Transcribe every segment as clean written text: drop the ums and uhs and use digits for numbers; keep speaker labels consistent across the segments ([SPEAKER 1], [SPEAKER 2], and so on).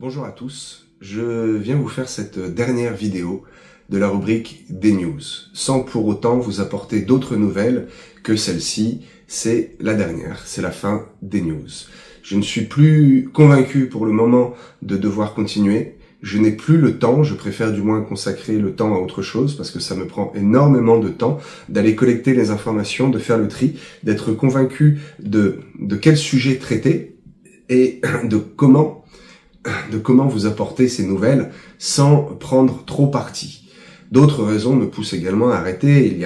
[SPEAKER 1] Bonjour à tous, je viens vous faire cette dernière vidéo de la rubrique des news, sans pour autant vous apporter d'autres nouvelles que celle-ci. C'est la dernière, c'est la fin des news. Je ne suis plus convaincu pour le moment de devoir continuer. Je n'ai plus le temps, je préfère du moins consacrer le temps à autre chose parce que ça me prend énormément de temps d'aller collecter les informations, de faire le tri, d'être convaincu de quel sujet traiter et de comment vous apporter ces nouvelles sans prendre trop parti. D'autres raisons me poussent également à arrêter.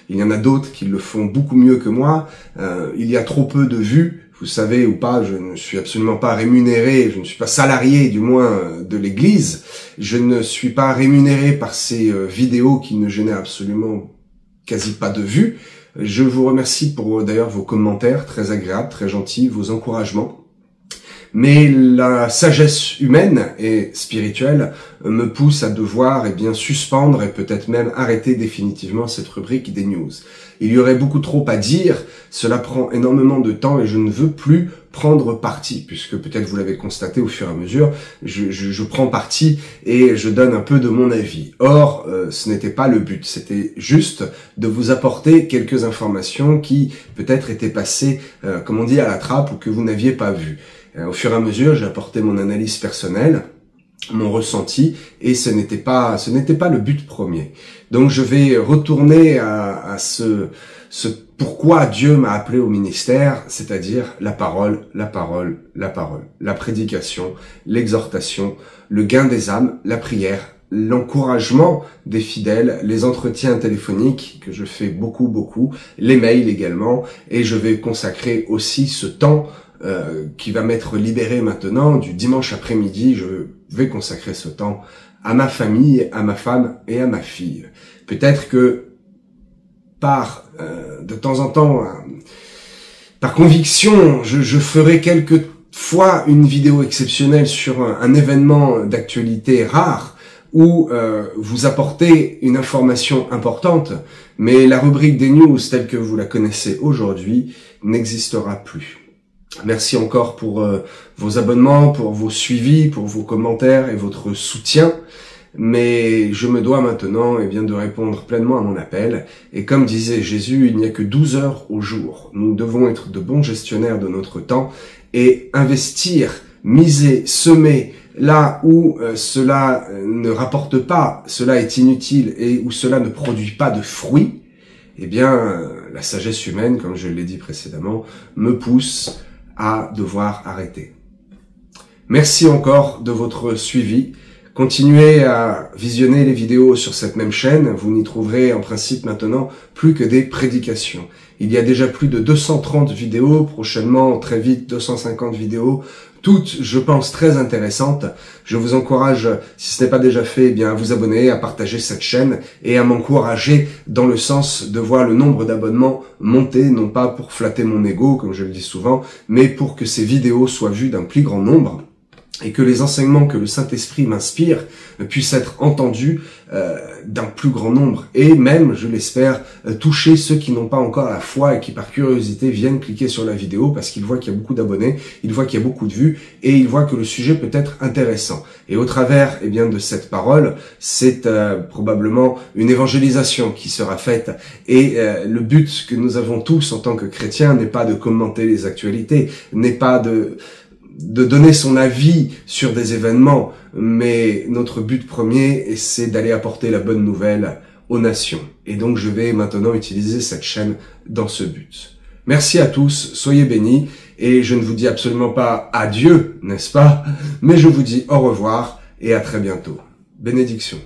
[SPEAKER 1] Il y en a d'autres qui le font beaucoup mieux que moi. Il y a trop peu de vues. Vous savez ou pas, je ne suis absolument pas rémunéré, je ne suis pas salarié du moins de l'église. Je ne suis pas rémunéré par ces vidéos qui ne génèrent absolument quasi pas de vues. Je vous remercie pour d'ailleurs vos commentaires très agréables, très gentils, vos encouragements. Mais la sagesse humaine et spirituelle me pousse à devoir suspendre et peut-être même arrêter définitivement cette rubrique des news. Il y aurait beaucoup trop à dire, cela prend énormément de temps et je ne veux plus prendre parti, puisque peut-être vous l'avez constaté au fur et à mesure, je prends parti et je donne un peu de mon avis. Or, ce n'était pas le but, c'était juste de vous apporter quelques informations qui peut-être étaient passées, comme on dit, à la trappe ou que vous n'aviez pas vues. Au fur et à mesure, j'ai apporté mon analyse personnelle, mon ressenti, et ce n'était pas le but premier. Donc je vais retourner à ce pourquoi Dieu m'a appelé au ministère, c'est-à-dire la parole, la prédication, l'exhortation, le gain des âmes, la prière, l'encouragement des fidèles, les entretiens téléphoniques que je fais beaucoup, les mails également, et je vais consacrer aussi ce temps qui va m'être libéré maintenant du dimanche après-midi. Je vais consacrer ce temps à ma famille, à ma femme et à ma fille. Peut-être que de temps en temps, par conviction, je ferai quelques fois une vidéo exceptionnelle sur un événement d'actualité rare où vous apportez une information importante, mais la rubrique des news telle que vous la connaissez aujourd'hui n'existera plus. Merci encore pour vos abonnements, pour vos suivis, pour vos commentaires et votre soutien. Mais je me dois maintenant de répondre pleinement à mon appel. Et comme disait Jésus, il n'y a que 12 heures au jour. Nous devons être de bons gestionnaires de notre temps et investir, miser, semer là où cela ne rapporte pas, cela est inutile et où cela ne produit pas de fruits. La sagesse humaine, comme je l'ai dit précédemment, me pousse à devoir arrêter. Merci encore de votre suivi. Continuez à visionner les vidéos sur cette même chaîne. Vous n'y trouverez en principe maintenant plus que des prédications. Il y a déjà plus de 230 vidéos, prochainement très vite 250 vidéos, toutes, je pense, très intéressantes. Je vous encourage, si ce n'est pas déjà fait, à vous abonner, à partager cette chaîne et à m'encourager dans le sens de voir le nombre d'abonnements monter, non pas pour flatter mon ego, comme je le dis souvent, mais pour que ces vidéos soient vues d'un plus grand nombre et que les enseignements que le Saint-Esprit m'inspire puissent être entendus d'un plus grand nombre et même, je l'espère, toucher ceux qui n'ont pas encore la foi et qui par curiosité viennent cliquer sur la vidéo parce qu'ils voient qu'il y a beaucoup d'abonnés, ils voient qu'il y a beaucoup de vues et ils voient que le sujet peut être intéressant. Et au travers de cette parole, c'est probablement une évangélisation qui sera faite et le but que nous avons tous en tant que chrétiens n'est pas de commenter les actualités, n'est pas de donner son avis sur des événements, mais notre but premier, c'est d'aller apporter la bonne nouvelle aux nations. Et donc je vais maintenant utiliser cette chaîne dans ce but. Merci à tous, soyez bénis, et je ne vous dis absolument pas adieu, n'est-ce pas? Mais je vous dis au revoir et à très bientôt. Bénédiction.